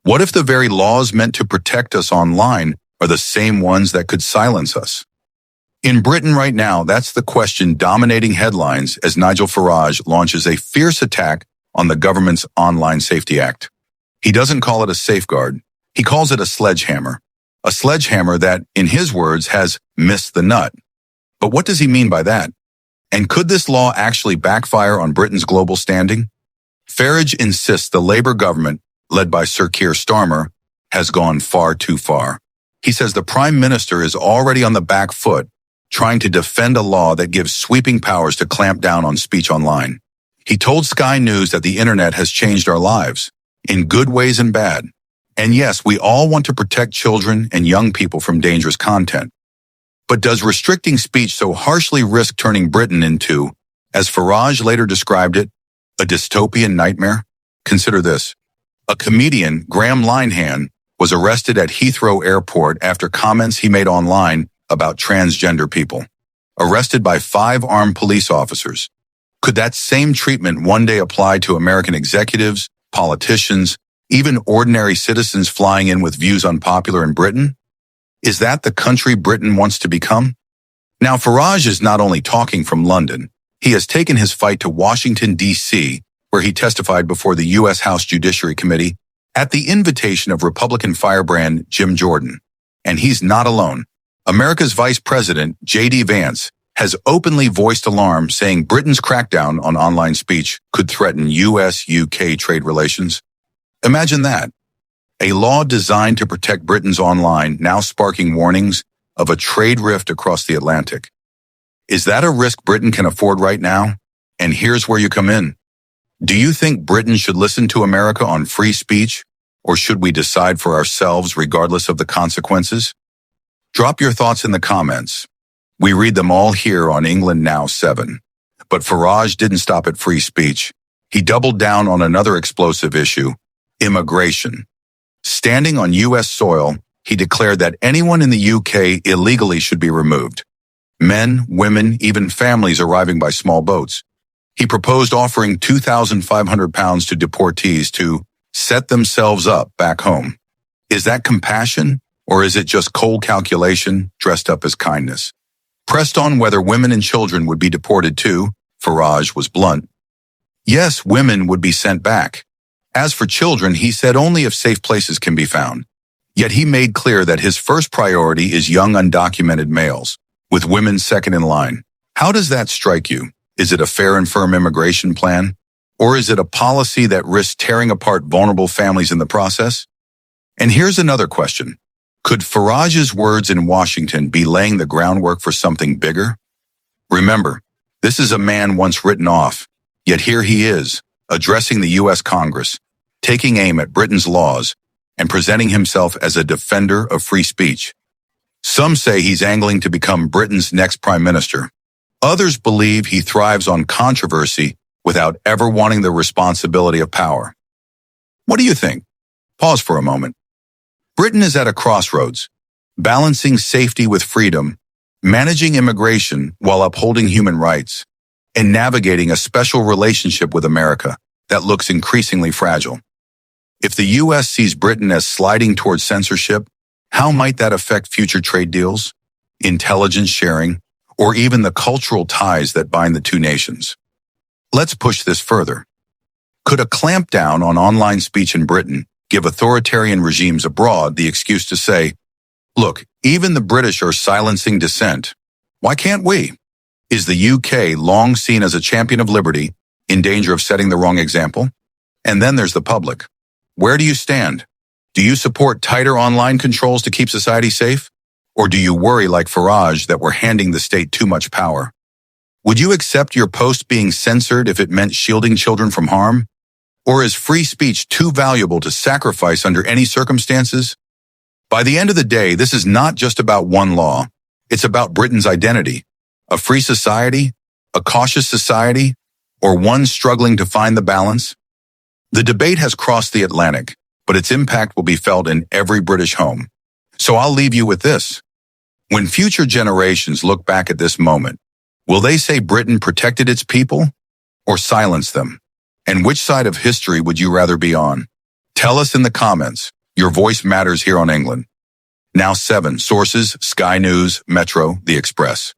What if the very laws meant to protect us online are the same ones that could silence us? In Britain right now, that's the question dominating headlines as Nigel Farage launches a fierce attack on the government's Online Safety Act. He doesn't call it a safeguard. He calls it a sledgehammer. A sledgehammer that, in his words, has missed the nut. But what does he mean by that? And could this law actually backfire on Britain's global standing? Farage insists the Labour government, led by Sir Keir Starmer, has gone far too far. He says the Prime Minister is already on the back foot, trying to defend a law that gives sweeping powers to clamp down on speech online. He told Sky News that the internet has changed our lives, in good ways and bad. And yes, we all want to protect children and young people from dangerous content. But does restricting speech so harshly risk turning Britain into, as Farage later described it, a dystopian nightmare? Consider this. A comedian, Graham Linehan, was arrested at Heathrow Airport after comments he made online about transgender people. Arrested by 5 armed police officers. Could that same treatment one day apply to American executives, politicians, even ordinary citizens flying in with views unpopular in Britain? Is that the country Britain wants to become? Now, Farage is not only talking from London. He has taken his fight to Washington, D.C., where he testified before the U.S. House Judiciary Committee at the invitation of Republican firebrand Jim Jordan. And he's not alone. America's Vice President, J.D. Vance, has openly voiced alarm, saying Britain's crackdown on online speech could threaten U.S.-UK trade relations. Imagine that. A law designed to protect Britain's online now sparking warnings of a trade rift across the Atlantic. Is that a risk Britain can afford right now? And here's where you come in. Do you think Britain should listen to America on free speech, or should we decide for ourselves regardless of the consequences? Drop your thoughts in the comments. We read them all here on England Now 7. But Farage didn't stop at free speech. He doubled down on another explosive issue, immigration. Standing on U.S. soil, he declared that anyone in the UK illegally should be removed. Men, women, even families arriving by small boats. He proposed offering £2,500 to deportees to set themselves up back home. Is that compassion, or is it just cold calculation dressed up as kindness? Pressed on whether women and children would be deported too, Farage was blunt. Yes, women would be sent back. As for children, he said only if safe places can be found. Yet he made clear that his first priority is young undocumented males, with women second in line. How does that strike you? Is it a fair and firm immigration plan? Or is it a policy that risks tearing apart vulnerable families in the process? And here's another question. Could Farage's words in Washington be laying the groundwork for something bigger? Remember, this is a man once written off, yet here he is, addressing the U.S. Congress, taking aim at Britain's laws, and presenting himself as a defender of free speech. Some say he's angling to become Britain's next prime minister. Others believe he thrives on controversy without ever wanting the responsibility of power. What do you think? Pause for a moment. Britain is at a crossroads, balancing safety with freedom, managing immigration while upholding human rights, and navigating a special relationship with America that looks increasingly fragile. If the U.S. sees Britain as sliding towards censorship, how might that affect future trade deals, intelligence sharing, or even the cultural ties that bind the two nations? Let's push this further. Could a clampdown on online speech in Britain give authoritarian regimes abroad the excuse to say, look, even the British are silencing dissent. Why can't we? Is the UK, long seen as a champion of liberty, in danger of setting the wrong example? And then there's the public. Where do you stand? Do you support tighter online controls to keep society safe? Or do you worry like Farage that we're handing the state too much power? Would you accept your post being censored if it meant shielding children from harm? Or is free speech too valuable to sacrifice under any circumstances? By the end of the day, this is not just about one law. It's about Britain's identity. A free society, a cautious society, or one struggling to find the balance? The debate has crossed the Atlantic, but its impact will be felt in every British home. So I'll leave you with this. When future generations look back at this moment, will they say Britain protected its people or silenced them? And which side of history would you rather be on? Tell us in the comments. Your voice matters here on England. Now 7. Sources: Sky News, Metro, The Express.